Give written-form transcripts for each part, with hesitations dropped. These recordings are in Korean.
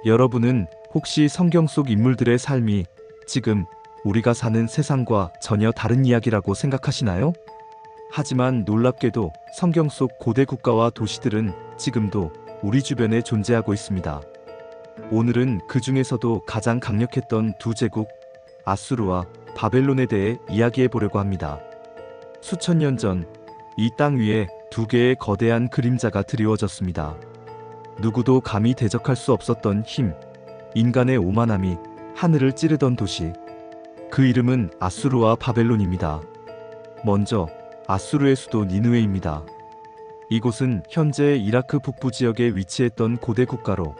여러분은 혹시 성경 속 인물들의 삶이 지금 우리가 사는 세상과 전혀 다른 이야기라고 생각하시나요? 하지만 놀랍게도 성경 속 고대 국가와 도시들은 지금도 우리 주변에 존재하고 있습니다. 오늘은 그 중에서도 가장 강력했던 두 제국, 아수르와 바벨론에 대해 이야기해 보려고 합니다. 수천 년 전, 이 땅 위에 두 개의 거대한 그림자가 드리워졌습니다. 누구도 감히 대적할 수 없었던 힘, 인간의 오만함이 하늘을 찌르던 도시. 그 이름은 아수르와 바벨론입니다. 먼저 아수르의 수도 니느웨입니다. 이곳은 현재 이라크 북부 지역에 위치했던 고대 국가로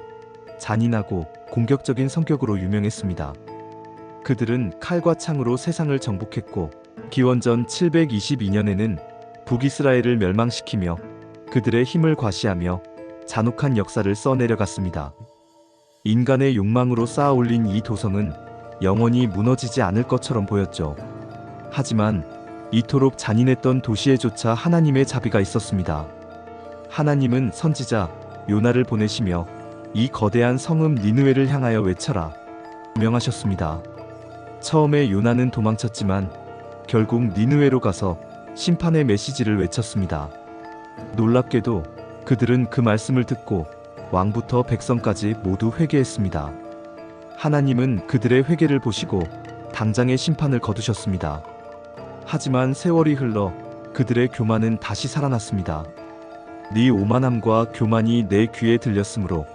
잔인하고 공격적인 성격으로 유명했습니다. 그들은 칼과 창으로 세상을 정복했고 기원전 722년에는 북이스라엘을 멸망시키며 그들의 힘을 과시하며 잔혹한 역사를 써내려갔습니다. 인간의 욕망으로 쌓아 올린 이 도성은 영원히 무너지지 않을 것처럼 보였죠. 하지만 이토록 잔인했던 도시에조차 하나님의 자비가 있었습니다. 하나님은 선지자 요나를 보내시며 이 거대한 성읍 니느웨를 향하여 외쳐라 명하셨습니다. 처음에 요나는 도망쳤지만 결국 니느웨로 가서 심판의 메시지를 외쳤습니다. 놀랍게도 그들은 그 말씀을 듣고 왕부터 백성까지 모두 회개했습니다. 하나님은 그들의 회개를 보시고 당장의 심판을 거두셨습니다. 하지만 세월이 흘러 그들의 교만은 다시 살아났습니다. 네 오만함과 교만이 내 귀에 들렸으므로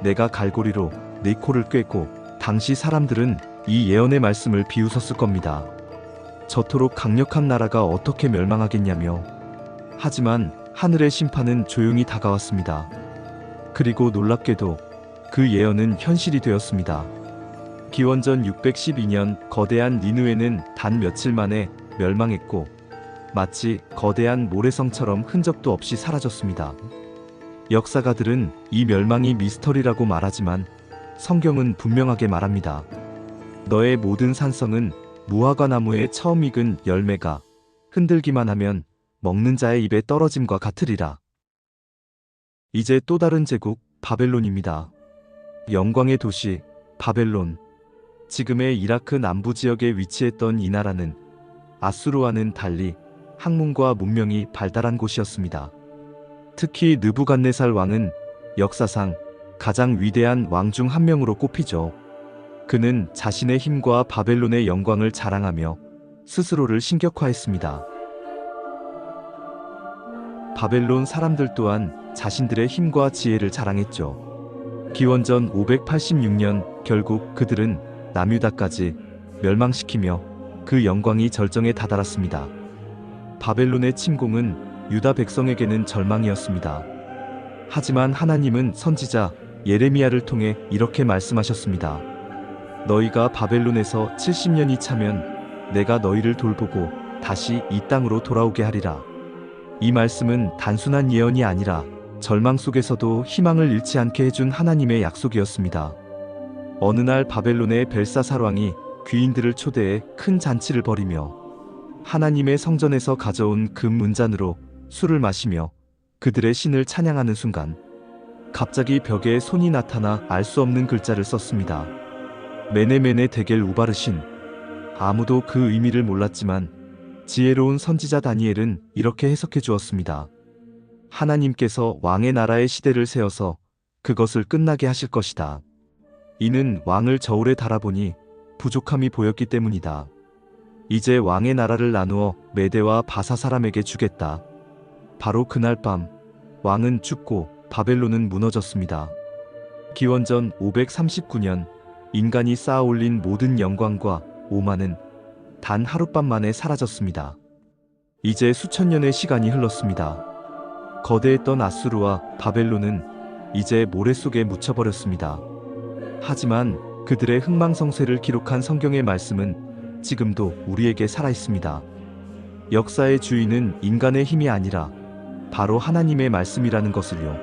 내가 갈고리로 네 코를 꿰고 당시 사람들은 이 예언의 말씀을 비웃었을 겁니다. 저토록 강력한 나라가 어떻게 멸망하겠냐며. 하지만 하늘의 심판은 조용히 다가왔습니다. 그리고 놀랍게도 그 예언은 현실이 되었습니다. 기원전 612년 거대한 니느웨는 단 며칠 만에 멸망했고 마치 거대한 모래성처럼 흔적도 없이 사라졌습니다. 역사가들은 이 멸망이 미스터리라고 말하지만 성경은 분명하게 말합니다. 너의 모든 산성은 무화과 나무에 처음 익은 열매가 흔들기만 하면 먹는 자의 입에 떨어짐과 같으리라. 이제 또 다른 제국 바벨론입니다. 영광의 도시 바벨론. 지금의 이라크 남부 지역에 위치했던 이 나라는 아수르와는 달리 학문과 문명이 발달한 곳이었습니다. 특히 느부갓네살 왕은 역사상 가장 위대한 왕 중 한 명으로 꼽히죠. 그는 자신의 힘과 바벨론의 영광을 자랑하며 스스로를 신격화했습니다. 바벨론 사람들 또한 자신들의 힘과 지혜를 자랑했죠. 기원전 586년 결국 그들은 남유다까지 멸망시키며 그 영광이 절정에 다다랐습니다. 바벨론의 침공은 유다 백성에게는 절망이었습니다. 하지만 하나님은 선지자 예레미야를 통해 이렇게 말씀하셨습니다. 너희가 바벨론에서 70년이 차면 내가 너희를 돌보고 다시 이 땅으로 돌아오게 하리라. 이 말씀은 단순한 예언이 아니라 절망 속에서도 희망을 잃지 않게 해준 하나님의 약속이었습니다. 어느 날 바벨론의 벨사살 왕이 귀인들을 초대해 큰 잔치를 벌이며 하나님의 성전에서 가져온 금 문잔으로 술을 마시며 그들의 신을 찬양하는 순간 갑자기 벽에 손이 나타나 알 수 없는 글자를 썼습니다. 메네메네 데겔 우바르신. 아무도 그 의미를 몰랐지만 지혜로운 선지자 다니엘은 이렇게 해석해 주었습니다. 하나님께서 왕의 나라의 시대를 세워서 그것을 끝나게 하실 것이다. 이는 왕을 저울에 달아보니 부족함이 보였기 때문이다. 이제 왕의 나라를 나누어 메대와 바사 사람에게 주겠다. 바로 그날 밤 왕은 죽고 바벨론은 무너졌습니다. 기원전 539년 인간이 쌓아 올린 모든 영광과 오만은 단 하룻밤 만에 사라졌습니다. 이제 수천 년의 시간이 흘렀습니다. 거대했던 아수르와 바벨론은 이제 모래 속에 묻혀버렸습니다. 하지만 그들의 흥망성쇠를 기록한 성경의 말씀은 지금도 우리에게 살아있습니다. 역사의 주인은 인간의 힘이 아니라 바로 하나님의 말씀이라는 것을요.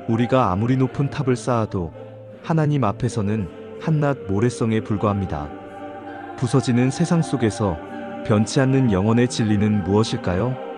우리가 아무리 높은 탑을 쌓아도 하나님 앞에서는 한낱 모래성에 불과합니다. 부서지는 세상 속에서 변치 않는 영혼의 진리는 무엇일까요?